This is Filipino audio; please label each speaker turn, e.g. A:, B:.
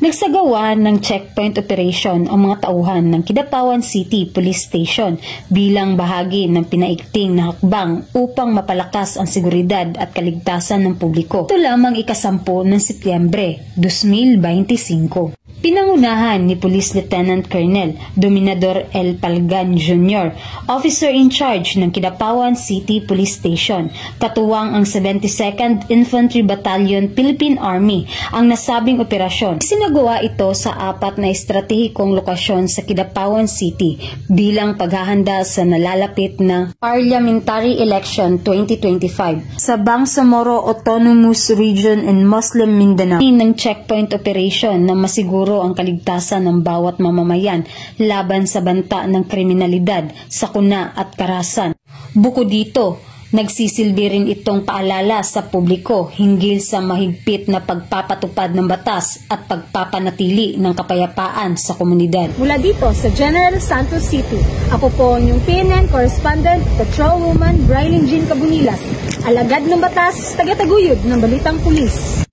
A: Nagsagawa ng checkpoint operation ang mga tauhan ng Kidapawan City Police Station bilang bahagi ng pinaigting na hakbang upang mapalakas ang seguridad at kaligtasan ng publiko. Ito lamang ika-10 ng Setyembre 2025. Pinangunahan ni Police Lieutenant Colonel Dominador L. Palgan Jr., Officer in Charge ng Kidapawan City Police Station, katuwang ang 72nd Infantry Battalion Philippine Army ang nasabing operasyon. Isinagawa ito sa 4 na estratehikong lokasyon sa Kidapawan City bilang paghahanda sa nalalapit na Parliamentary Election 2025 sa Bangsamoro Autonomous Region in Muslim Mindanao. Ng checkpoint operation na masiguro ang kaligtasan ng bawat mamamayan laban sa banta ng kriminalidad, sakuna at karahasan. Bukod dito, nagsisilbi rin itong paalala sa publiko hinggil sa mahigpit na pagpapatupad ng batas at pagpapanatili ng kapayapaan sa komunidad.
B: Mula dito sa General Santos City, ako po ang inyong PNN Correspondent, Patrolwoman Brilin Jean Cabunilas, alagad ng batas, taga-taguyod ng Balitang Pulis.